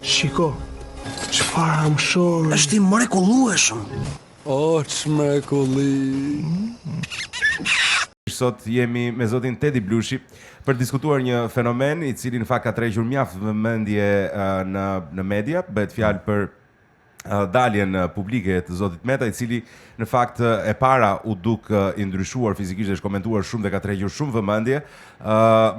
Shiko, çfarë amshor. Është i mrekullueshëm. O, çmrekulli. Sot jemi me zotin Tedi Blushi për diskutuar një fenomen i cili në fakt ka tërhequr mjaft vëmendje në media, bëhet fjalë për daljen publike të zotit Meta, i cili në fakt e para u duk i ndryshuar fizikisht dhe shkomentuar shumë dhe ka tërhequr shumë vëmendje.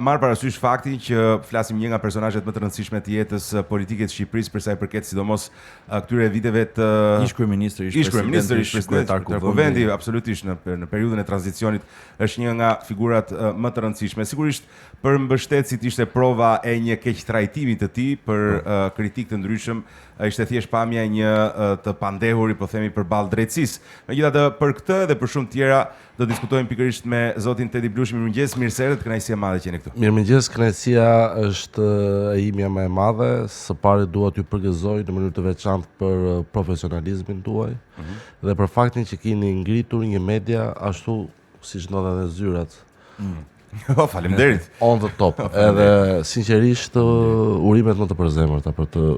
Marr parasysh faktin që flasim një nga personazhet më të rëndësishme të jetës politike të Shqipërisë për sa i përket sidomos këtyre viteve të ish kryeministër, ish president, Kuvendi, absolutisht në periudhën e tranzicionit është një nga figurat më të rëndësishme. Sigurisht për mbështetësit ishte prova e një keqtrajtimi të tij për kritik të ndryshëm, ishte thjesht pamja një të pandehuri, po themi, përballë drejtësisë. Megjithatë, për këtë dhe për shumë tjera do diskutojmë pikërisht me zotin Tedi Blushi. Mirëmëngjes, mirëserët, kënaqësi e madhe që jeni këtu. Mirëmëngjes, kënaqësia është e imja më e madhe. Së pari dua t'ju përgëzoj në mënyrë të veçantë për profesionalizmin tuaj dhe për faktin që keni ngritur një media ashtu siç ndodhen edhe zyrat. Faleminderit. On the top. Edhe sinqerisht urimet më të përzemërta për të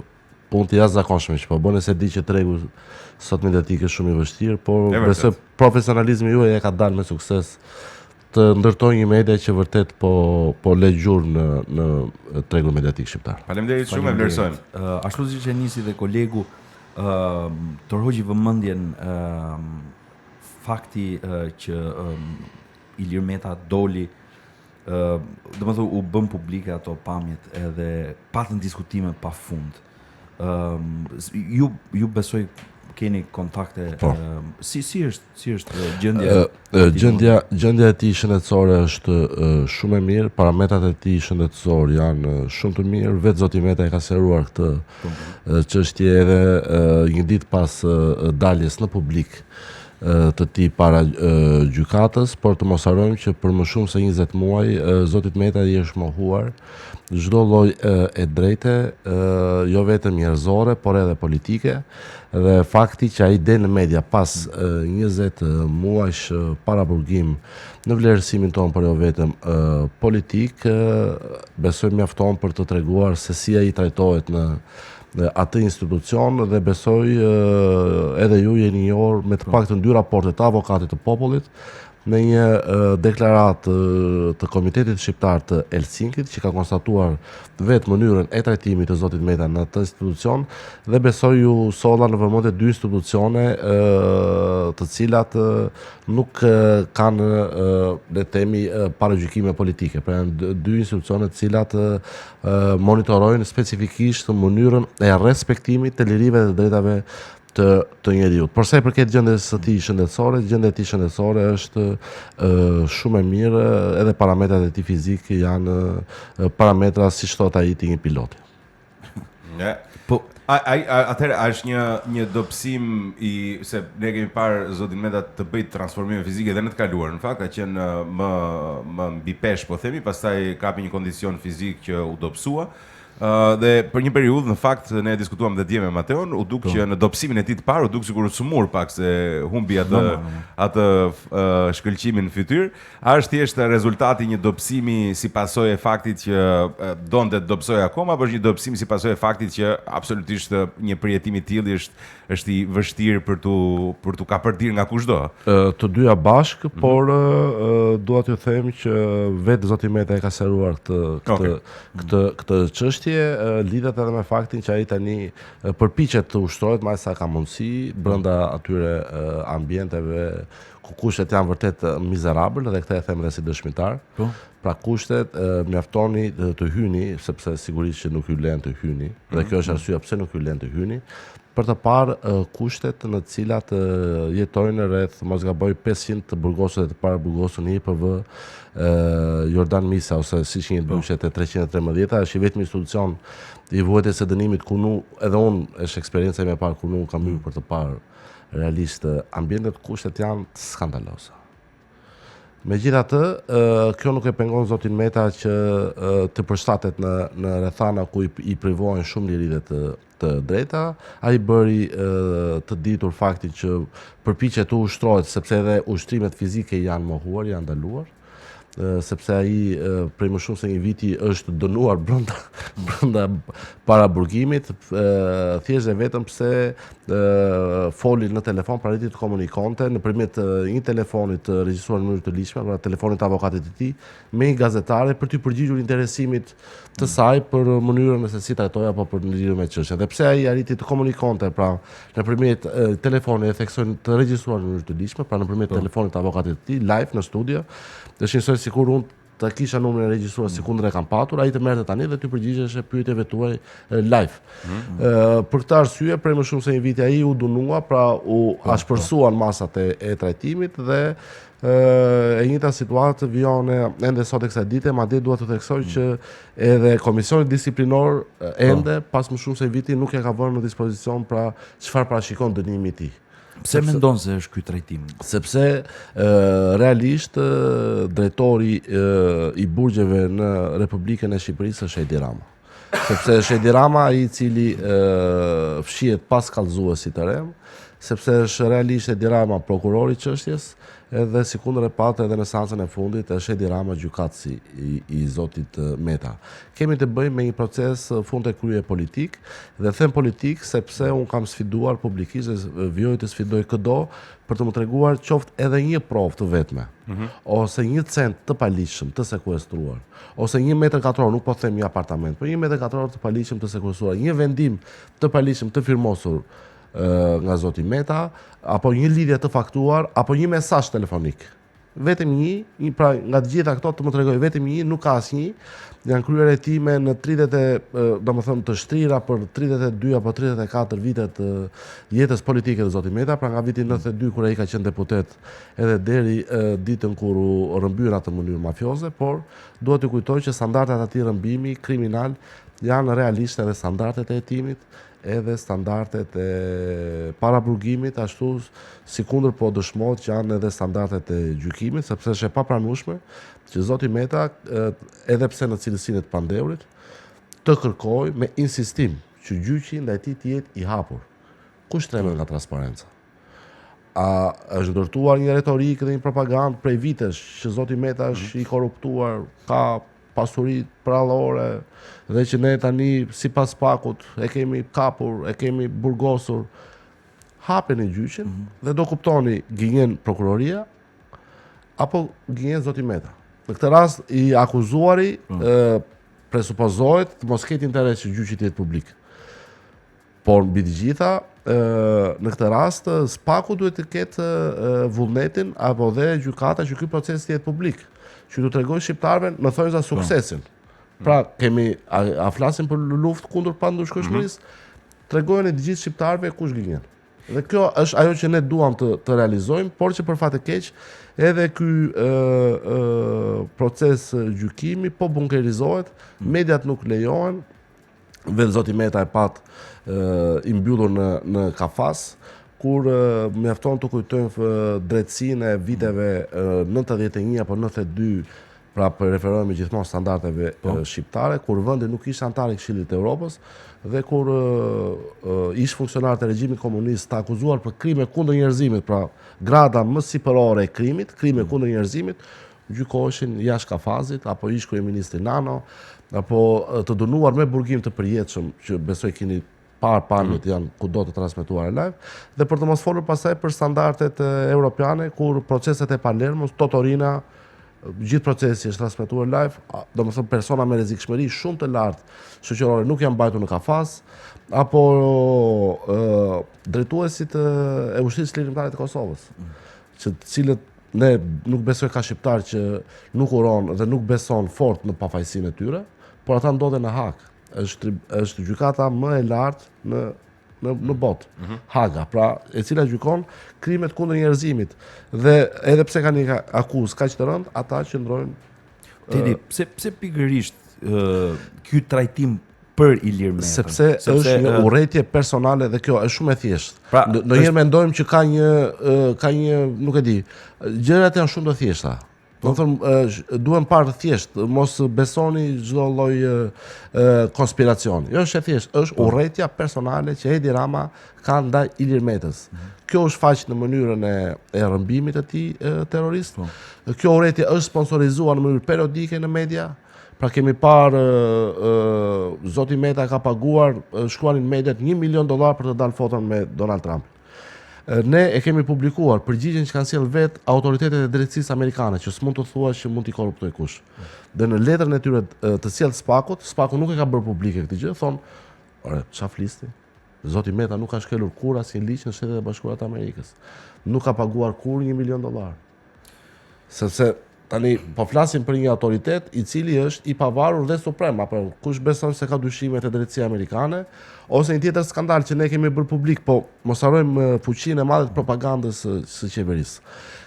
punë të jashtëzakonshme që po bëni, se di që tregu sot mediatik është shumë i vështirë, por besoj profesionalizmi juaj e ka dalë me sukses të ndërtojë një media që vërtet po le gjurmë në tregun mediatik shqiptar. Faleminderit shumë, e vlerësojmë. Ashtu siç e nisi dhe kolegu, tërhoqi vëmendjen fakti që Ilir Meta doli, domethënë u bën publike ato pamjet edhe patën diskutime pafund. Ju besoj keni kontakte, si është gjendja? Gjendja e tij shëndetësore është shumë e mirë, parametrat e tij shëndetësor janë shumë të mirë. Vetë zoti Meta e ka seruar këtë çështje edhe një ditë pas daljes në publik të tij para gjykatës, por të mos harrojmë që për më shumë se 20 muaj zoti Meta i është mohuar çdo lloj e drejte, jo vetëm njerëzore, por edhe politike, dhe fakti që ai del në media pas 20 muajsh paraburgim në vlerësimin tonë, por jo vetëm politik, besoj mjafton për të treguar se si ai trajtohet në atë institucion, dhe besoj edhe ju jeni njohur me të paktën 2 raporte të avokatit të popullit në një deklarat të Komitetit Shqiptar të Helsinkit që ka konstatuar vetë mënyrën e trajtimit të zotit Meta në atë institucion, dhe besoj ju solla në vëmendje 2 institucione të cilat nuk kanë le të themi paragjykime politike, pra janë 2 institucione të cilat monitorojnë specifikisht mënyrën e respektimit të lirive dhe drejtave të njeriut. Por sa i përket gjendjes së tij shëndetësore, gjendja e tij shëndetësore është shumë e mirë, edhe parametrat e tij fizik janë parametra siç thot ai të një piloti. Po atëherë është një dobësim se ne kemi parë zotin Meta të bëjë transformime fizike edhe në të kaluar. Në fakt ka qenë më mbi pesh, po themi, pastaj kapi një kondicion fizik që u dobësua. Dhe për një periudhë në fakt ne diskutuam dhe dje me Mateon, u duk që në dobësimin e tij të parë u duk sikur u sumur pak, se humbi atë shkëlqimin në fytyrë. A është thjesht rezultati një dobësimi si pasojë e faktit që donte të dobësoj akoma, apo është një dobësim si pasojë e faktit që absolutisht një përjetim i tillë është i vështirë për tu kapërdir nga kushdo? Të dyja bashkë, por dua t'ju them që vetë zoti Meta e ka seruar këtë çështje. Lidhet edhe me faktin që ai tani përpiqet të ushtrohet më sa ka mundësi brenda atyre ambienteve ku kushtet janë vërtet mizerabël, dhe këtë e them edhe si dëshmitar. Pra kushtet mjaftoni të hyni, sepse sigurisht që nuk ju lën të hyni, dhe kjo është arsyeja pse nuk ju lën të hyni, për të parë kushtet në të cilat jetojnë rreth, mos gaboj, 500 të burgosur dhe të para burgosur në IPV Jordan Misa, ose siç një bëshet e 313, është i vetmi institucion i vuajtjes së dënimit ku edhe unë është eksperjenca ime e parë ku nuk kam hyrë për të parë realisht ambientet, kushtet janë skandaloze. Megjithatë, kjo nuk e pengon zotin Meta që të përshtatet në rrethana ku i privohen shumë lirive të drejta. Ai bëri të ditur faktin që përpiqet të ushtrohet, sepse edhe ushtrimet fizike janë mohuar, janë ndaluar. sepse ai prej më shumë se një viti është dënuar brenda para burgimit, thjesht dhe vetëm pse foli në telefon pra rriti të komunikonte nëpërmjet një telefonit të regjistruar në mënyrë të ligjshme, pra telefonit të avokatit të tij, me një gazetare për të përgjigjur interesimit të saj për mënyrën se si trajtoi apo për në lidhje me çështjen. Dhe pse ai arriti të komunikonte pra nëpërmjet telefonit e theksoi të regjistruar në mënyrë të ligjshme, pra nëpërmjet telefonit të avokatit të tij, live në studio, të shqetësoj sikur unë ta kisha numrin e regjistruar sekondën e kam patur, ai të merrte tani dhe ty përgjigjesh pyetjeve tuaj live. Për këtë arsye, prej më shumë se një viti ai u dënua, pra u ashpërsuan masat e trajtimit dhe e njëjta situatë vjen ende sot e kësaj dite, madje dua të theksoj që edhe komisioni disiplinor ende pas më shumë se një viti nuk e ka vënë në dispozicion pra çfarë parashikon dënimi i tij. Pse mendon se është ky trajtim? Sepse realisht drejtori i burgjeve në Republikën e Shqipërisë është Edi Rama. Sepse është Edi Rama i cili fshihet pas kallëzuesit të rem, sepse është realisht Edi Rama prokurori i çështjes, edhe si kundër e patë edhe në seancën e fundit është Edi Rama gjykatësi i zotit Meta. Kemi të bëjmë me një proces fund e krye politik, dhe them politik sepse unë kam sfiduar publikisht dhe vjoj të sfidoj këdo për të më treguar qoftë edhe një provë të vetme, ose një cent të paligjshëm të sekuestruar, ose 1 metër katror, nuk po them një apartament, por 1 metër katror të paligjshëm të sekuestruar, një vendim të paligjshëm të firmosur nga zoti Meta, apo një lidhje të faktuar, apo një mesazh telefonik. Vetëm një, pra nga të gjitha këto të më tregoj vetëm një, nuk ka asnjë. Janë kryer hetime në 30, të shtrira për 32 apo 34 vite të jetës politike të zotit Meta, pra nga viti 92 kur ai ka qenë deputet edhe deri ditën kur u rrëmbyen atë në mënyrë mafioze, por duhet të kujtoj që standardet e atij rrëmbimi kriminal janë realisht edhe standardet e hetimit, edhe standardet e paraburgimit, ashtu si kundër po dëshmohet që janë edhe standardet e gjykimit, sepse është e papranueshme që zoti Meta, edhe pse në cilësinë të pandeurit, të kërkoj me insistim që gjyqi ndaj tij të jetë i hapur. Kush tremet nga transparenca? A është ndërtuar një retorikë dhe një propagandë prej vitesh që zoti Meta është i korruptuar, ka pasuri prallore dhe që ne tani sipas pakut e kemi kapur, e kemi burgosur. Hapeni gjyqin dhe do kuptoni gënjen prokuroria apo gënjen zoti Meta. Në këtë rast i akuzuari presupozohet të mos ketë interes që gjyqi të jetë publik. Por mbi të gjitha, në këtë rast spaku duhet të ketë vullnetin apo dhe gjykata që ky proces të jetë publik, që du tregoj shqiptarëve në thonjza suksesin. Pra a flasim për luftë kundër pandushkueshmërisë, tregojeni të gjithë shqiptarëve kush gënjen. Dhe kjo është ajo që ne duam të realizojmë, por që për fat të keq edhe ky proces gjykimi po bunkerizohet, mediat nuk lejohen, vetë zoti Meta e pat i mbyllur në kafas, kur mjafton të kujtojmë drejtësinë e viteve 91 apo 92, pra për referohemi gjithmonë standardeve shqiptare, kur vendi nuk ishte antar i Këshillit të Evropës dhe kur ish funksionar të regjimit komunist të akuzuar për krime kundër njerëzimit, pra grada më sipërore e krimit, krime kundër njerëzimit, gjykoheshin jashtë kafazit, apo ish kryeministri Nano, apo të dënuar me burgim të përjetshëm, që besoj keni parë pamjet janë kudo të transmetuar live, dhe për të mos folur pastaj për standardet europiane, kur proceset e Palermos, Totorina, gjithë procesi është transmetuar live, domethënë persona me rrezikshmëri shumë të lartë shoqërore nuk janë mbajtur në kafaz, apo drejtuesit e Ushtrisë Lirimtare të Kosovës, që cilët ne nuk besoj ka shqiptar që nuk uron dhe nuk beson fort në pafajësinë e tyre, por ata ndodhen në Hag. Është gjykata më e lartë në botë, Haga, pra e cila gjykon krimet kundër njerëzimit, dhe edhe pse kanë një akuzë kaq të rëndë, ata qëndrojnë. Tedi, pse pikërisht ky trajtim për Ilir Metën? Sepse është një urrëtie personale dhe kjo është shumë e thjeshtë. Pra, ndonjëherë mendojmë që ka një, nuk e di, gjërat janë shumë të thjeshta. Do të thënë duhem parë thjesht, mos besoni çdo lloj konspiracioni. Jo është e thjesht, është urrëtia personale që Edi Rama ka ndaj Ilir Metës. Kjo është faqë në mënyrën e rrëmbimit të tij terrorist. Kjo urrëtie është sponsorizuar në mënyrë periodike në media. Pra kemi parë zoti Meta ka paguar, shkruanin mediat $1 milion për të dalë foton me Donald Trump. Ne e kemi publikuar përgjigjen që kanë sjell vetë autoritetet e drejtësisë amerikane, që s'mund të thuash që mund t'i korruptoj kush. Dhe në letrën e tyre të sjell Spakut, Spaku nuk e ka bërë publike këtë gjë, thonë, "Ore, çfarë flisti? Zoti Meta nuk ka shkelur kur asnjë ligj në Shtetet e Bashkuara të Amerikës. Nuk ka paguar kur $1 milion. Sepse tani po flasim për një autoritet i cili është i pavarur dhe suprem, apo kush beson se ka dyshimet e drejtësisë amerikane, ose një tjetër skandal që ne kemi bërë publik, po mos harrojmë fuqinë e madhe të propagandës së qeverisë.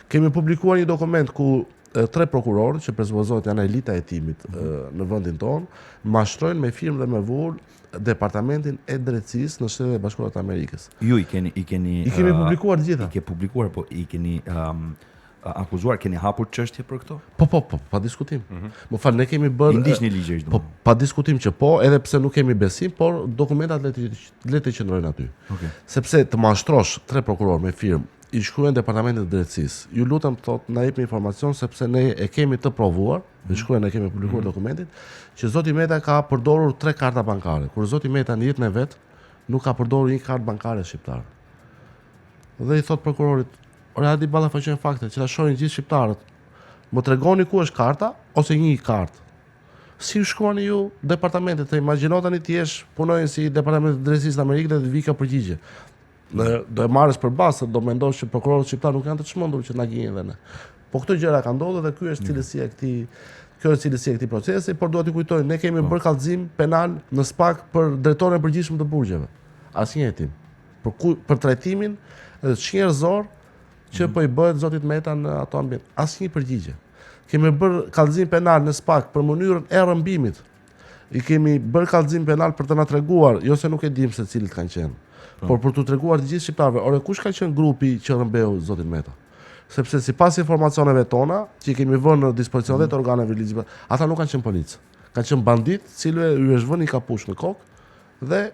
Kemi publikuar një dokument ku 3 prokurorë që presupozohet janë elita e timit në vendin tonë, mashtrojnë me firmë dhe me vull Departamentin e Drejtësisë në Shtetet e Bashkuara të Amerikës. Ju i kemi publikuar të gjitha. I ke publikuar, po i keni akuzuar, keni hapur çështje për këto? Po, pa diskutim. Më fal, ne kemi bërë Ndiq një ligjesh. Po, pa diskutim që po, edhe pse nuk kemi besim, por dokumentat le të qëndrojnë aty. Okay. Sepse të mashtrosh 3 prokurorë me firmë, i shkruajnë Departamentit të Drejtësisë. Ju lutem thotë na jepni informacion sepse ne e kemi të provuar, ne shkruajnë, ne kemi publikuar dokumentin, që zoti Meta ka përdorur 3 karta bankare, kur zoti Meta në jetën e vet nuk ka përdorur një kartë bankare shqiptare. Dhe i thot prokurorit, "Ore, hadi ballafaqojnë fakte, që ta shohin gjithë shqiptarët. Më tregoni ku është karta ose një kartë. Si u shkruani ju departamentet? Të imagjino tani ti jesh punojnë si Departamenti i Drejtësisë të Amerikës dhe të vi ka përgjigje. Do e marrësh për bazë, do mendosh që prokurorët shqiptar nuk janë të çmendur që na gjejnë dhe ne. Po këto gjëra kanë ndodhur dhe ky është cilësia e këtij. Kjo është cilësia e këtij procesi, por dua t'i kujtoj, ne kemi bërë kallëzim penal në SPAK për drejtorin e përgjithshëm të burgjeve. Asnjë hetim. Për trajtimin shnjërzor që po i bëhet zotit Meta në ato ambient. Asnjë përgjigje. Kemi bërë kallëzim penal në SPAK për mënyrën e rrëmbimit. I kemi bërë kallëzim penal për të na treguar, jo se nuk e dim se cilët kanë qenë, por për t'u treguar të gjithë shqiptarëve, ore kush ka qenë grupi që rrëmbeu zotin Meta? Sepse sipas informacioneve tona, që i kemi vënë në dispozicion dhe të organeve ligjore, ata nuk kanë qenë policë. Kanë qenë bandit, cilëve ju është vënë një kapush në kokë dhe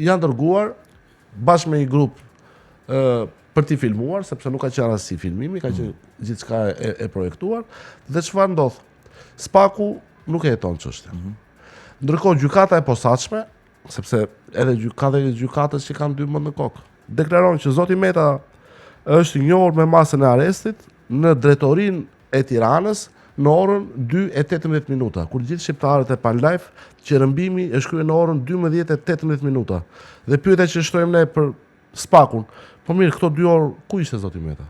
janë dërguar bashkë me një grup për t'i filmuar, sepse nuk ka qenë rasti filmimi, ka qenë gjithçka e projektuar, dhe çfarë ndodh? Spaku nuk e jeton çështjen. Ndërkohë gjykata e posaçme, sepse edhe gjykatës që kanë 2 mend në kokë, deklaron që zoti Meta është i njohur me masën e arrestit në drejtorinë e Tiranës në orën 2:18, kur gjithë shqiptarët e pan live që rrëmbimi e shkruaj në orën 12:18. Dhe pyetja që shtojmë ne për Spakun, po mirë, këto 2 orë ku ishte zoti Meta?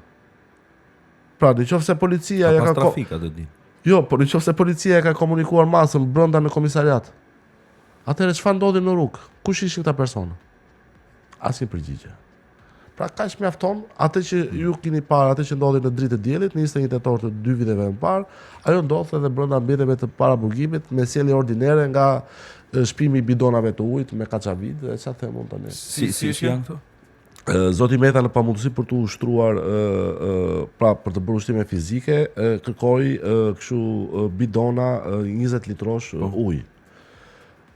Pra, nëse policia ja ka trafika do di. Jo, por nëse policia ka komunikuar masën brenda në komisariat, atëherë çfarë ndodhi në rrugë? Kush ishin këta persona? Asnjë përgjigje. Pra kaq mjafton atë që ju keni parë, atë që ndodhi në dritë të diellit në 21 tetor të 2 viteve më parë, ajo ndodh edhe brenda ambienteve të paraburgimit me sjellje ordinere nga shpimi i bidonave të ujit me kaçavid, e çfarë them unë tani. Si janë këto? Zoti Meta në pamundësi për të ushtruar pra për të bërë ushtime fizike, kërkoi kështu bidona 20 litrosh ujë.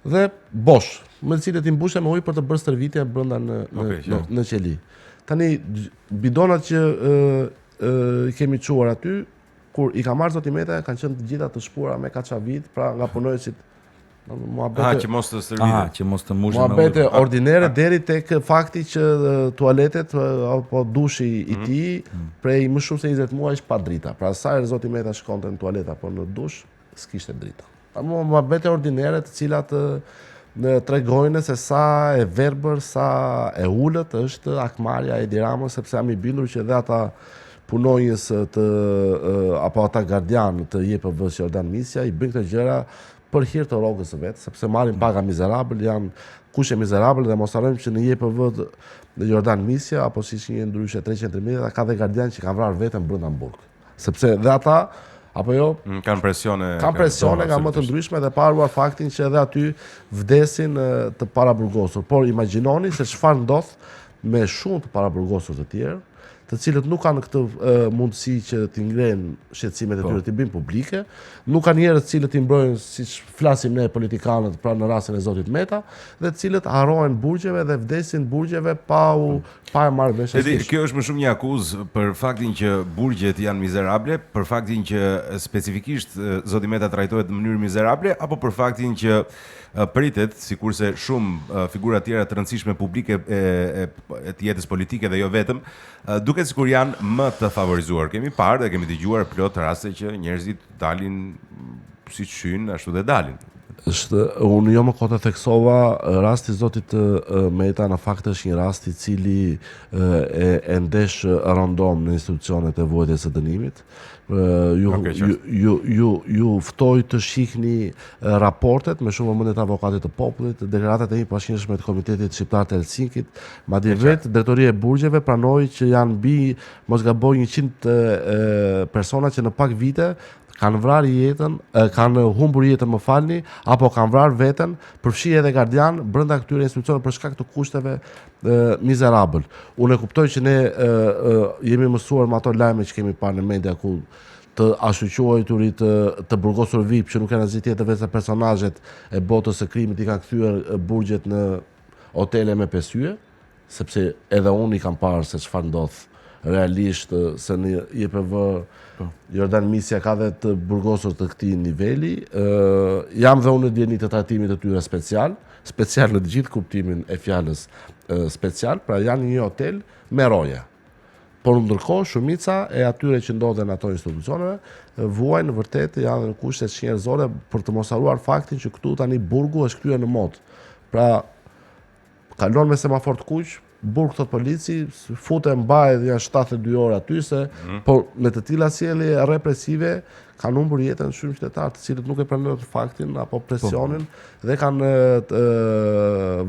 Dhe bosh, me cilët i mbushën me ujë për të bërë stërvitje brenda në qeli. Tani bidonat që kemi çuar aty, kur i ka marrë zoti Meta, kanë qenë të gjitha të shpuara me kaçavid, pra nga punojësit që mos të stërviten. Që mos të mbushën me ujë. Muhabete ordinere deri tek fakti që tualetet apo dushi i tij prej më shumë se 20 muajsh pa drita. Pra sa herë zoti Meta shkonte në tualet apo në dush, s'kishte drita. Muhabete ordinere të cilat tregojnë se sa e verbër, sa e ulët është akmarja e Edi Ramës, sepse jam i bindur që edhe ata punonjës apo ata gardian të JPV-s Jordan Misja i bëjnë këto gjëra për hir të rrogës së vet, sepse marrin paga mizerabël, janë kushte mizerabël dhe mos harrojmë që në JPV në Jordan Misja apo siç një ndryshe 300.000 ka dhe gardian që kanë vrarë veten brenda burg. Sepse dhe ata apo jo kanë presione nga më të ndryshme dhe paruar faktin që edhe aty vdesin të paraburgosur. Por imagjinoni se çfarë ndodh me shumë të paraburgosur të tjerë të cilët nuk kanë këtë mundësi që t'i ngrenë shqetësimet e tyre t'i bëjnë publike, nuk kanë njerëz të cilët i mbrojnë, siç flasim ne politikanët, pra në rastin e zotit Meta, dhe të cilët harrohen burgjeve dhe vdesin burgjeve pa e marrë vesh. Kjo është më shumë një akuzë për faktin që burgjet janë mizerable, për faktin që specifikisht zoti Meta trajtohet në mënyrë mizerable, apo për faktin që pritet, sikurse shumë figura tjera të rëndësishme publike e të jetës politike dhe jo vetëm, duket sikur janë më të favorizuar. Kemi parë dhe kemi dëgjuar plot raste që njerëzit dalin siç shyn, ashtu dhe dalin. Unë jo më kote theksova rasti zotit Meta, në fakt është një rast i cili e ndesh random në institucionet e vuajtjes së dënimit. Ju ftoj të shihni raportet me shumë vëmendje të avokatit të popullit, deklaratat e pashkënaqësme të Komitetit Shqiptar të Helsinkit, madje vetë drejtoria e burgjeve pranoi që janë mbi mos gaboj 100 persona që në pak vite kanë vrarë jetën, kanë humbur jetën, më falni, apo kanë vrarë veten, përfshi edhe gardian brenda këtyre institucioneve për shkak të kushteve mizerabël. Unë e kuptoj që ne jemi mësuar me ato lajme që kemi parë në media ku të ashoqërurit të burgosur VIP që nuk kanë asgjë tjetër veç personazhet e botës së krimit i kanë kthyer burgjet në hotele me pesye, sepse edhe unë i kam parë se çfarë ndodh realisht se në JPV Jordan Misja ka dhe të burgosur të këtij niveli. Jam dhe unë djeni të trajtimit të tyre special në të gjithë kuptimin e fjalës special, pra janë një hotel me roje. Por ndërkohë shumica e atyre që ndodhen ato institucioneve vuajnë vërtet janë në kushte njerëzore për të mos harruar faktin që këtu tani burgu është kthyer në mod. Pra kalon me semafor të kuq, burg thot polici, futen mbaj dhe janë 72 orë aty se por me të tilla sjellje represive kanë humbur jetën shumë qytetarë të cilët nuk e pranojnë faktin apo presionin dhe kanë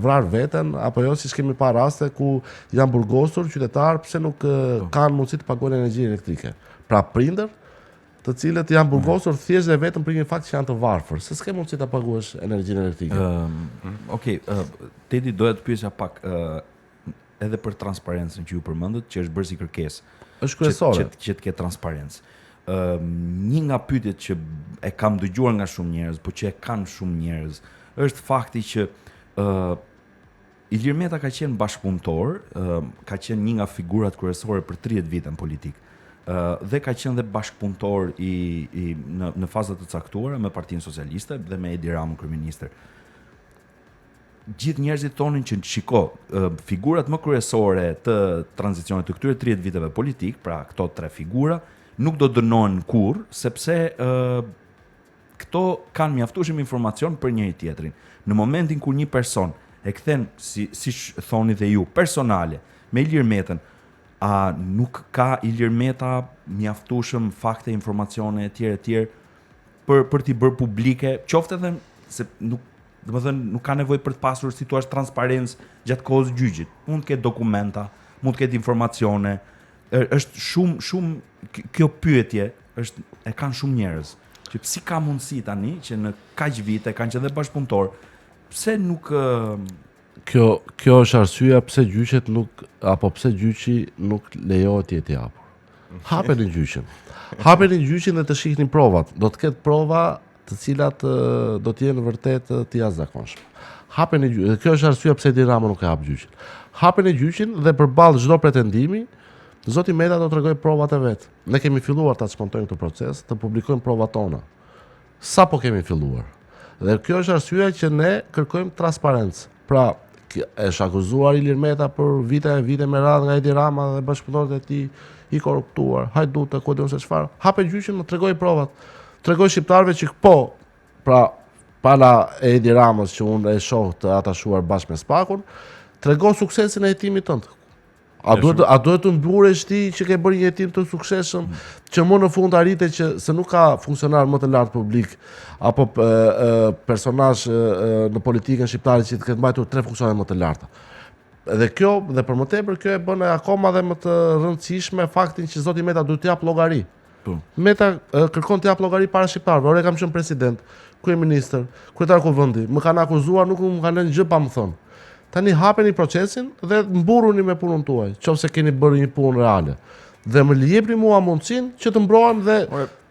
vrarë veten, apo jo siç kemi parë raste ku janë burgosur qytetarë pse nuk kanë mundësi të pagojnë energji elektrike. Pra prindër të cilët janë burgosur thjesht dhe vetëm për një fakt që janë të varfër, se s'ke mundësi ta paguash energjinë elektrike. Okej, Tedi doja të pyesja pak edhe për transparencën që ju përmendët, që është bërë si kërkesë. Është kryesore. Që të ketë transparencë. Një nga pyetjet që e kam dëgjuar nga shumë njerëz, por që e kanë shumë njerëz, është fakti që Ilir Meta ka qenë bashkëpunëtor, ka qenë një nga figurat kryesore për 30 vite në politikë. Dhe ka qenë dhe bashkëpunëtor në faza të caktuara me Partinë Socialiste dhe me Edi Ramën kryeministër. Gjithë njerëzit thonin që shiko, figurat më kryesore të tranzicionit të këtyre 30 viteve politik, pra këto 3 figura, nuk do dënohen kurrë, sepse këto kanë mjaftueshëm informacion për njëri tjetrin. Në momentin kur një person e kthen, si thoni dhe ju, personale, me Ilir Metën, a nuk ka Ilir Meta mjaftueshëm fakte, informacione etj për t'i bërë publike, qoftë edhe se nuk ka nevojë për të pasur si thua transparencë gjatë kohës gjyqit. Mund të ketë dokumenta, mund të ketë informacione. Është shumë kjo pyetje e kanë shumë njerëz. Që si ka mundësi tani që në kaq vite kanë qenë bashkëpunëtor, pse nuk Kjo është arsyeja pse gjyqet pse gjyqi nuk lejohet të jetë i hapur. Hapeni gjyqin. Hapeni gjyqin dhe të shihni provat. Do të ketë prova të cilat do të jenë vërtet të jashtëzakonshme. Hapeni gjyqin. Kjo është arsyeja pse Edi Rama nuk e hap gjyqin. Hapeni gjyqin dhe përballë çdo pretendimi, zoti Meta do të tregojë provat e vet. Ne kemi filluar ta çmontojmë këtë proces, të publikojmë provat tona. Sapo kemi filluar. Dhe kjo është arsyeja që ne kërkojmë transparencë. Pra, është akuzuar Ilir Meta për vite me radhë nga Edi Rama dhe bashkëpunëtorët e tij i korruptuar. Hajdutë, ku diun se çfarë. Hape gjyqin, tregoj provat. Tregoj shqiptarëve që pra pala Edi Ramës që unë e shoh të atashuar bashkë me Spakun, tregon suksesin e hetimit tënd. A duhet të mburesh ti që ke bërë një hetim të suksesshëm që më në fund arritet që se nuk ka funksionar më të lartë publik apo personazh në politikën shqiptare që të ketë mbajtur 3 funksionet më të larta. Dhe kjo dhe për më tepër kjo e bën akoma dhe më të rëndësishme faktin që zoti Meta duhet të jap llogari. Meta kërkon të jap llogari para shqiptarëve. Ore kam qenë president, kryeministër, kryetar kuvendi, më kanë akuzuar, nuk më kanë lënë gjë pa më thënë. Tani hapeni procesin dhe mburruni me punën tuaj, qofse keni bërë një punë reale. Dhe më jepni mua mundësinë që të mbrohem dhe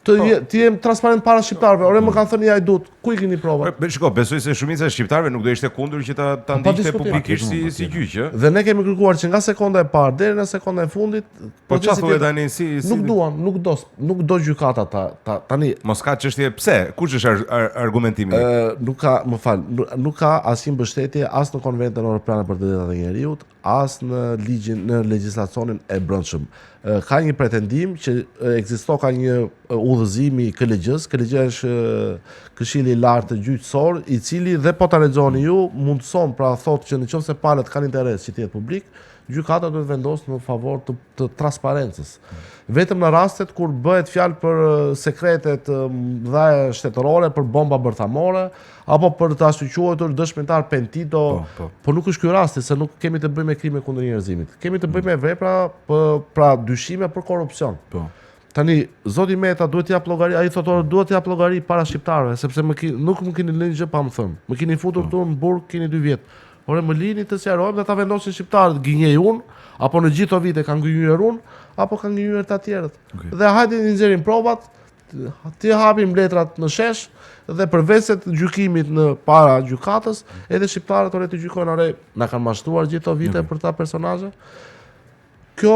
të jem transparent para shqiptarëve. Ore më kanë thënë ja idut, ku I keni provat? Shiko, besoj se shumica e shqiptarëve nuk do ishte kundër që ta ndiqte publikisht si gjyq, ë. Dhe ne kemi kërkuar që nga sekonda e parë deri në sekonda e fundit, po çfarë thuhet tani si nuk duan, nuk do gjykata tani. Mos ka çështje pse? Kush është argumentimi? Nuk ka asnjë mbështetje as në Konventin Evropian për të drejtat e njeriut, as në legjislacionin e brendshëm. Ka një pretendim që ka një udhëzim I KLG-s. KLG është Këshilli I Lartë Gjyqësor, I cili dhe po ta lexoni ju mundson, pra thotë që nëse palët kanë interes që të jetë publik, gjykata duhet vendosë në favor të transparencës. Vetëm në rastet kur bëhet fjalë për sekretet dhaja shtetërore, për bomba bërthamore, apo për të asyquetur dëshmitar pentito, po nuk është ky rasti, se nuk kemi të bëjmë me krime kundër njerëzimit. Kemi të bëjmë me vepra pra dyshime për korrupsion. Tani zoti Meta duhet t'jap llogari, ai thotë duhet t'jap llogari para shqiptarëve, sepse nuk më keni lënë gjë pa më thënë. Më keni futur këtu në burg, keni 2 vjet. Ore më lini të sqarojmë dhe ta vendosin shqiptarët, gënjej unë, apo në gjithë vite kanë gënjyer unë, apo kanë gënjyer të tjerët. Dhe hajde të nxjerrim provat, të hapim letrat në shesh dhe përveç të gjykimit në para gjykatës, edhe shqiptarët të gjykojnë, ore na kanë mashtruar gjithë këto vite për ta personazhe. Kjo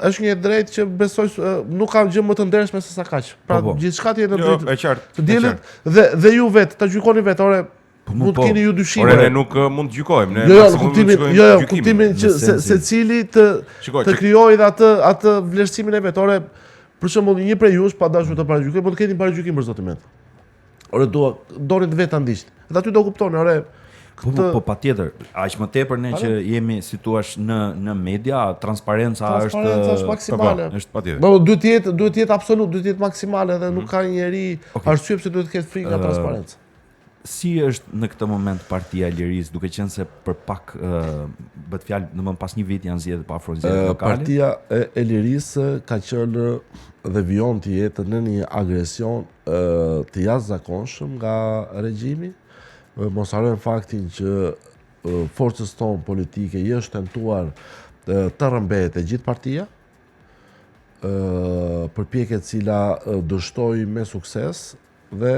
është një drejt që besoj nuk ka gjë më të ndershme se sa kaq. Pra gjithçka tjetër në drejt. Jo, e qartë. Të dielët dhe ju vetë ta gjykoni vetë, ore mund të keni ju dyshime. Ore ne nuk mund të gjykojmë, ne kuptimin që secili të krijojë dhe atë vlerësimin e vet. Ore për shembull një prej jush pa dashur të paragjykojë, po të keni paragjykim për zotimet. Ore doni të vetë ta ndiqni. Dhe aty do kuptoni, ore Po patjetër, aq më tepër ne që jemi si thua në media, transparenca është maksimale. Është patjetër. Po duhet të jetë absolut, duhet të jetë maksimale dhe nuk ka njeri arsye pse duhet të ketë frikë nga transparenca. Si është në këtë moment Partia e Lirisë, duke qenë se për pak bëhet fjalë, domethënë pas një vit janë zgjedhjet pa afrozgjedhje lokale. Partia e Lirisë ka qenë dhe vijon të jetë në një agresion të jashtëzakonshëm nga regjimi. Mos harrojmë faktin që forcës tonë politike I është tentuar të rrëmbehet e gjithë partia, përpjekje cila dështoi me sukses dhe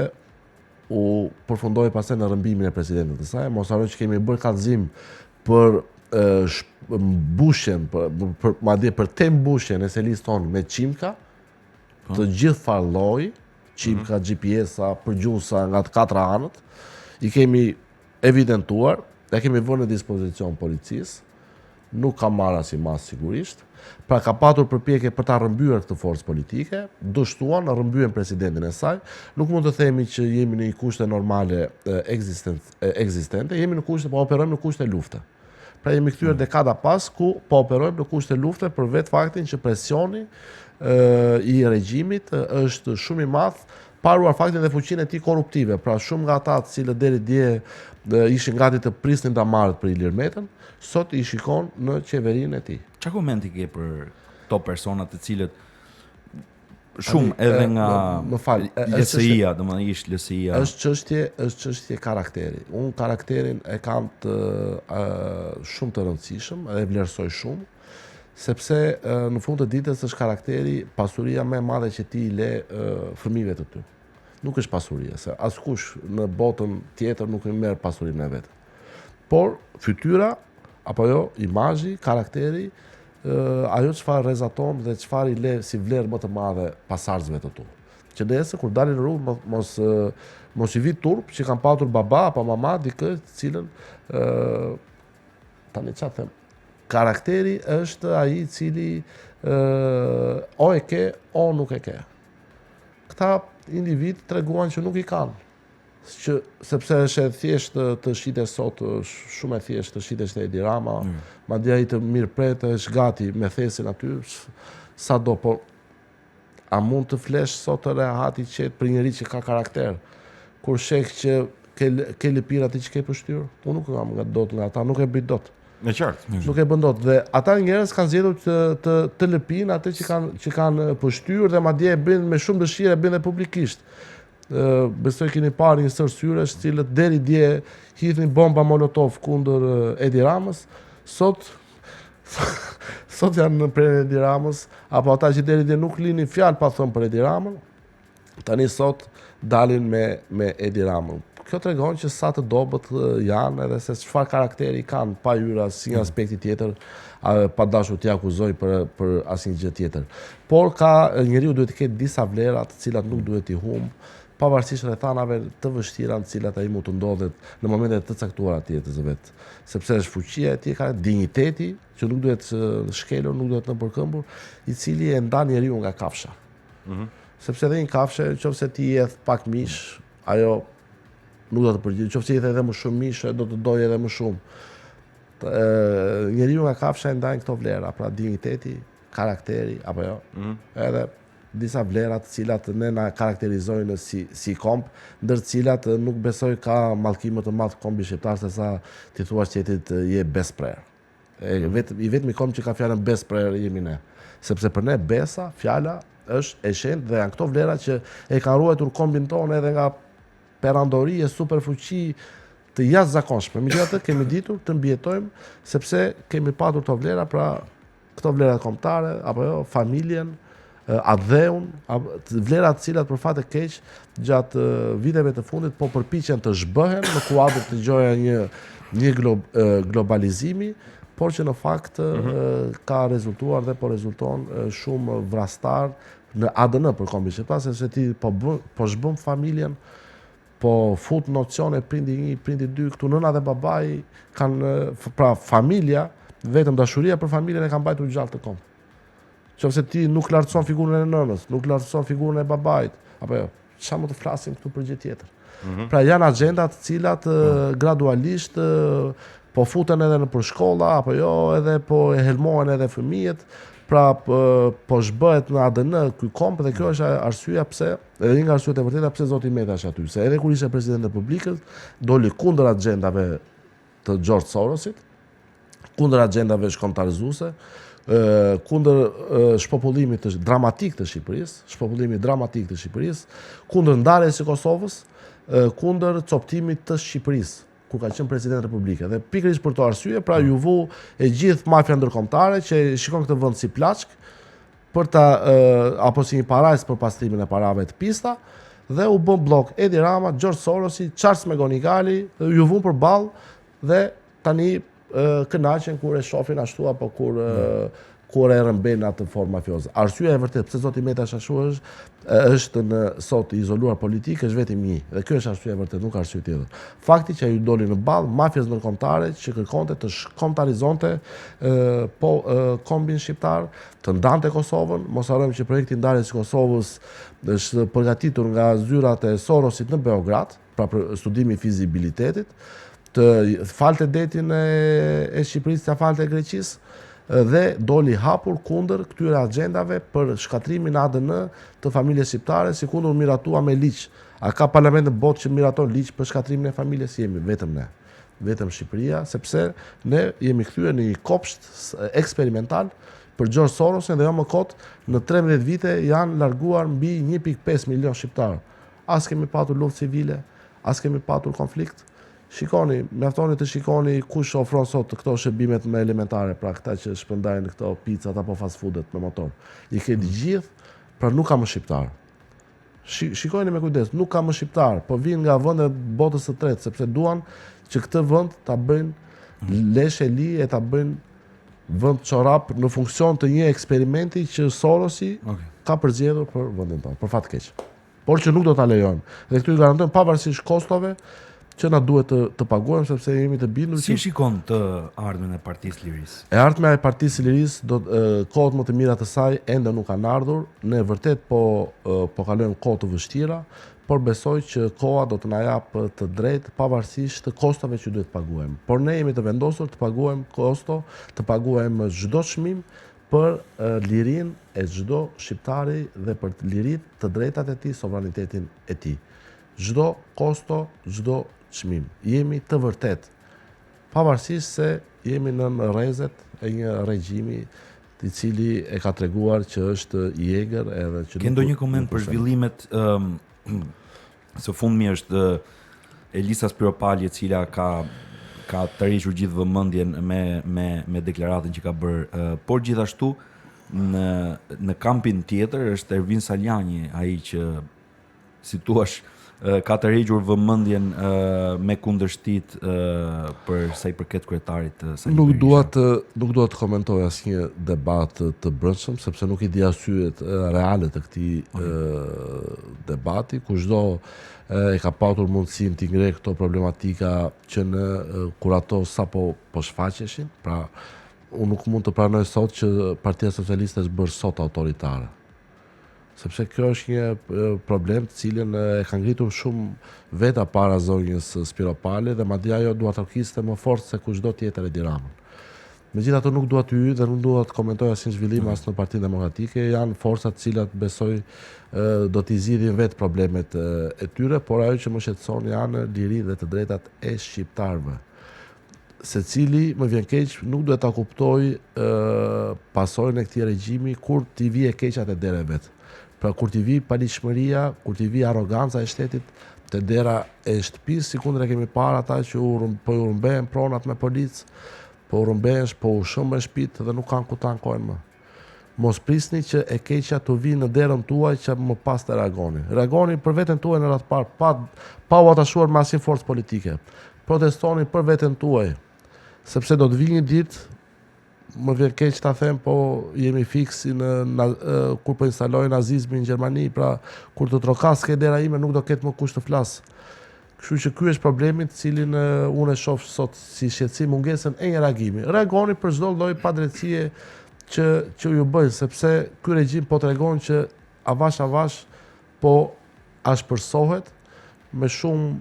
u përfundoi pastaj në rrëmbimin e presidentit të saj. Mos harrojmë që kemi bërë kallëzim për mbushjen, madje për të mbushjen e selis tonë me çimka, të gjithë farlloj, çimka, GPS-a, përgjusa nga të 4 anët. I kemi evidentuar, dhe kemi vënë në dispozicion policisë, nuk ka marrë as I mas sigurisht, pra ka patur përpjekje për ta rrëmbyer këtë forcë politike, dështuan, rrëmbyen presidentin e saj, nuk mund të themi që jemi në kushte normale ekzistente, jemi në kushte, po operojmë në kushte lufte. Pra jemi kthyer dekada pas ku po operojmë në kushte lufte për vetë faktin që presioni I regjimit është shumë I madh, paruar faktin dhe fuqinë e tij korruptive. Pra shumë nga ata të cilët deri dje ishin gati të prisnin damarët për Ilir Metën, sot I shikon në qeverinë e tij. Çfarë komenti ke për këto persona të cilët shumë edhe nga LSI-a, domethënë ish LSI-a. Është çështje karakteri. Unë karakterin e kam të shumë të rëndësishëm, e vlerësoj shumë, sepse në fund të ditës është karakteri pasuria më e madhe që ti I le fëmijëve të ty. Nuk është pasuria, se askush në botën tjetër nuk I merr pasurinë e vet. Por fytyra apo jo, imazhi, karakteri, ajo çfarë rrezaton dhe çfarë I le si vlerë më të madhe pasardhësve të tu. Që nëse kur dalin në rrugë mos I vi turp që kanë patur baba apo mama dikë të cilën tani çfarë them. Karakteri është ai I cili o e ke o nuk e ke. Këta individ treguan që nuk I kanë. Sepse është e thjesht të shitet sot, shumë e thjesht të shitesh te Edi Rama, madje ai të mirëpret është gati me thesin aty, sado, po a mund të flesh sot të rehati qetë për njëri që ka karakter, kur shek që ke lëpir ati që ke pështyr? Unë nuk kam dot nga ata, nuk e bëj dot. Në qartë. Nuk e bën dot. Dhe ata njerëz kanë zgjedhur të lëpin atë që kanë pështyr dhe madje e bën me shumë dëshirë, e bën dhe publikisht. Besoj keni parë një sër syresh, cilët deri dje hidhnin bomba Molotov kundër Edi Ramës, sot janë në prej Edi Ramës, apo ata që deri dje nuk linin fjalë pa thënë për Edi Ramën, tani sot dalin me Edi Ramën. Kjo tregon që sa të dobët janë edhe se çfarë karakteri kanë pa hyrë asnjë aspekti tjetër, pa dashur t'i akuzoj për asnjë gjë tjetër. Por njeriu duhet të ketë disa vlera të cilat nuk duhet t'i humbë, pavarësisht rrethanave të vështira në cilat ai mund të ndodhet në momente të caktuara të jetës së vet. Sepse është fuqia e tij, ka dinjiteti që nuk duhet shkelur, nuk duhet nëpërkëmbur, i cili e ndan njeriu nga kafsha. Sepse edhe një kafshë, nëse ti jedh pak mish, ajo nuk do të përgjigjet. Nëse jedh edhe më shumë mish, do të dojë edhe më shumë. Njeriu nga kafsha e ndan këto vlera, pra dinjiteti, karakteri, apo jo. Edhe disa vlera të cilat ne na karakterizojnë si komp, ndër të cilat nuk besoj ka mallkim më të madh kombi shqiptar se sa ti thua qetit je besprer. I vetmi komp që ka fjalën besprer jemi ne. Sepse për ne besa, fjala është e shenjtë dhe janë këto vlera që e kanë ruajtur kombin tonë edhe nga perandori e superfuqi të jashtëzakonshme. Megjithatë kemi ditur të mbijetojmë sepse kemi patur këto vlera, pra këto vlera kombëtare apo jo, familjen, adheun, vlera të cilat për fat të keq gjatë viteve të fundit po përpiqen të zhbëhen në kuadër të gjoja një globalizimi, por që në fakt ka rezultuar dhe po rezulton shumë vrastar në ADN për kombin shqiptar, sepse ti po zhbëm familjen, po fut nocione prindi 1, prindi 2, këtu nëna dhe babai kanë, pra familja, vetëm dashuria për familjen e kanë mbajtur gjallë të komb. Qofse ti nuk lartëson figurën e nënës, nuk lartëson figurën e babait, apo jo, çfarë mund të flasim këtu për gjë tjetër. Pra janë agenda të cilat gradualisht po futen edhe në përshkolla, apo jo, edhe po e helmohen edhe fëmijët, pra po zhbëhet në ADN ky komp dhe kjo është arsyeja pse, edhe një nga arsyet e vërteta pse zoti Meta është aty, se edhe kur ishte president i Republikës, doli kundër agendave të George Sorosit, kundër agendave shkontarizuese, kundër shpopullimit dramatik të Shqipërisë, kundër ndarjes së Kosovës, kundër coptimit të Shqipërisë, kur ka qenë president e Republikës. Dhe pikërisht për to arsye, pra ju vu e gjithë mafia ndërkombëtare që shikon këtë vend si plaçk për ta apo si një parajs për pastrimin e parave të pista, dhe u bën blok Edi Rama, George Sorosi, Charles Megonigali, ju vun përballë dhe tani kënaqen kur e shohin ashtu apo kur e rëmben atë formë mafioze. Arsyeja e vërtetë pse zoti Meta është në sot i izoluar politik është vetëm një, dhe kjo është arsyeja e vërtetë, nuk ka arsye tjetër. Fakti që ai doli në ballë mafjes ndërkombëtare që kërkonte të shkontarizzonte kombin shqiptar, të ndante Kosovën. Mos harrojmë që projekti i ndarjes së Kosovës është përgatitur nga zyrat e Sorosit në Beograd, pra për studimin e fizibilitetit, të falte detin e Shqipërisë, të falte e Greqisë, dhe doli hapur kundër këtyre agendave për shkatrimin e ADN të familjes shqiptare, si kundër miratua me ligj. A ka parlament në botë që miraton ligj për shkatrimin e familjes? Jemi vetëm ne, vetëm Shqipëria, sepse ne jemi kthyer në një kopsht eksperimental për George Sorosin, dhe jo më kot në 13 vite janë larguar mbi 1.5 milion shqiptar. As kemi patur luftë civile, as kemi patur konflikt. Shikoni, mjaftoni të shikoni kush ofron sot këto shërbimet më elementare, pra këta që shpërndajnë këto pizzat apo fast foodet me motor. I ketë gjithë, pra nuk ka më shqiptar. Shikojeni me kujdes, nuk ka më shqiptar, po vinë nga vendet botës së tretë, sepse duan që këtë vend ta bëjnë lesh e li e ta bëjnë vend çorap në funksion të një eksperimenti që Sorosi ka përzgjedhur për vendin tonë, për fat keq. Por që nuk do ta lejojmë. Dhe këtu i garantojmë pavarësisht kostove që na duhet të paguajmë, sepse jemi të bindur Si shikon të ardhmen e Partisë Lirisë? E ardhmja e Partisë Lirisë kohët më të mira të saj ende nuk kanë ardhur. Ne vërtet po kalojmë kohë të vështira, por besoj që koha do të na japë të drejtë pavarësisht të kostave që duhet të paguajmë. Por ne jemi të vendosur të paguajmë kosto, të paguajmë çdo çmim për lirinë e çdo shqiptari dhe për liritë të drejtat e tij, sovranitetin e tij. Çdo kosto, çdo çmim. Jemi të vërtet, pavarësisht se jemi në rrezet e një regjimi i cili e ka treguar që është i egër edhe që Ke ndonjë koment për zhvillimet Së fundmi është Elisa Spiropali, e cila ka tërhequr gjithë vëmendjen me deklaratën që ka bërë, por gjithashtu në kampin tjetër është Ervin Saljani, ai që si thua ka tërhequr vëmendjen me kundërshtit për sa i përket kryetarit të Sali Berisha. Nuk dua të komentoj asnjë debat të brendshëm, sepse nuk i di arsyet reale të këtij debati. Kushdo e ka patur mundësinë të ngre këto problematika që në kur ato sapo po shfaqeshin. Pra, unë nuk mund të pranoj sot që Partia Socialiste është bërë sot autoritare. Sepse kjo është një problem të cilin e ka ngritur shumë veta para zonjës Spiropali dhe madje ajo duhet të kishte më fort se kushdo tjetër Edi Ramën. Megjithatë nuk dua të hyj dhe nuk dua të komentoj asnjë zhvillim as në Partinë Demokratike, janë forca të cilat besoj do t'i zgjidhin vetë problemet e tyre, por ajo që më shqetëson janë liri dhe të drejtat e shqiptarëve. Secili, më vjen keq, nuk duhet ta kuptoj pasojën e këtij regjimi kur t'i vije keqat e dere vet. Pra kur t'i vi paligjshmëria, kur t'i vi arroganca e shtetit te dera e shtëpisë, sikundër e kemi parë ata që po urmbehen pronat me policë, po urmbehen, po ushëm me shtëpitë dhe nuk kanë ku të ankohen më. Mos prisni që e keqja të vi në derën tuaj që më pas të reagoni. Reagoni për veten tuaj në radhë parë, pa u atashuar me asnjë forcë politike. Protestoni për veten tuaj, sepse do të vi një ditë, më vjen keq ta them, po jemi fiksi kur po instalojnë nazizmin në Gjermani, pra kur të trokaske dera ime nuk do ketë më kush të flas. Kështu që ky është problemi të cilin unë e shoh sot si shqetësim, mungesën e një reagimi. Reagoni për çdo lloj padrejtësie që ju bëjnë, sepse ky regjim po tregon që avash po ashpërsohet me shumë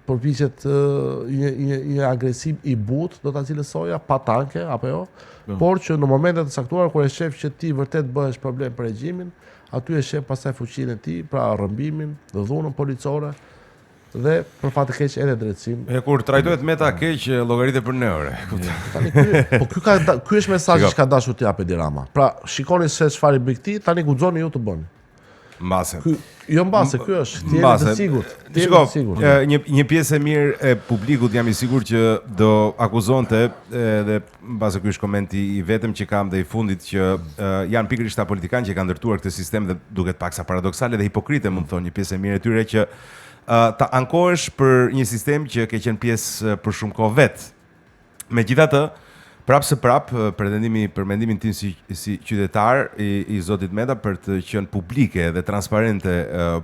përpiqet një agresiv i butë, do ta cilësoja, pa tanke apo jo, por që në momentet e caktuara kur e shef që ti vërtet bëhesh problem për regjimin, aty e shef pastaj fuqinë e tij, pra rrëmbimin, dhunën policore dhe për fat të keq edhe drejtësinë. E kur trajtohet meta keq, llogaritë për ne ore. Po ky është mesazhi që ka dashur t'i japë Edi Rama. Pra, shikoni se çfarë i bëj këtij, tani guxoni ju të bëni. Mbase. Jo mbase, ky është. Ti je të sigurt. Një pjesë e mirë e publikut jam i sigurt që do akuzonte, dhe mbase ky është komenti i vetëm që kam dhe i fundit, që janë pikërisht ata politikanë që kanë ndërtuar këtë sistem dhe duket paksa paradoksale dhe hipokrite, mund të thonë, një pjesë e mirë e tyre që ta ankohesh për një sistem që ke qenë pjesë për shumë kohë vet. Megjithatë, për mendimin tim si qytetar i zotit Meta, për të qenë publike dhe transparente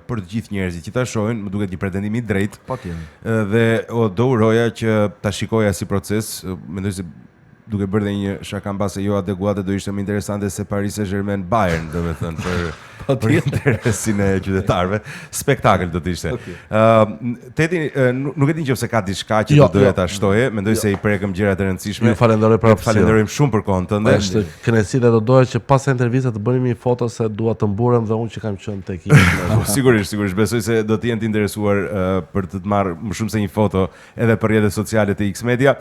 për të gjithë njerëzit që ta shohin, më duket një pretendim i drejtë. Dhe do uroja që ta shikoja si proces, mendoj se duke bërë dhe një shaka mbase jo adekuate, do ishte më interesante se Paris Saint-Germain Bayern, domethënë për interesin e qytetarëve, spektakël do të ishte. Teti, nuk e di nëse ka diçka që do doja ta shtoje, mendoj se i prekëm gjëra të rëndësishme. Ju falenderoj për aftësinë. Falenderojmë shumë për kohën tënde. Është kënaqësi dhe do doja që pas intervistës të bënim një foto se dua të mburem dhe unë që kam qenë tek ekip. Sigurisht, besoj se do të jenë të interesuar për të marrë më shumë se një foto edhe për rrjetet sociale të X Media.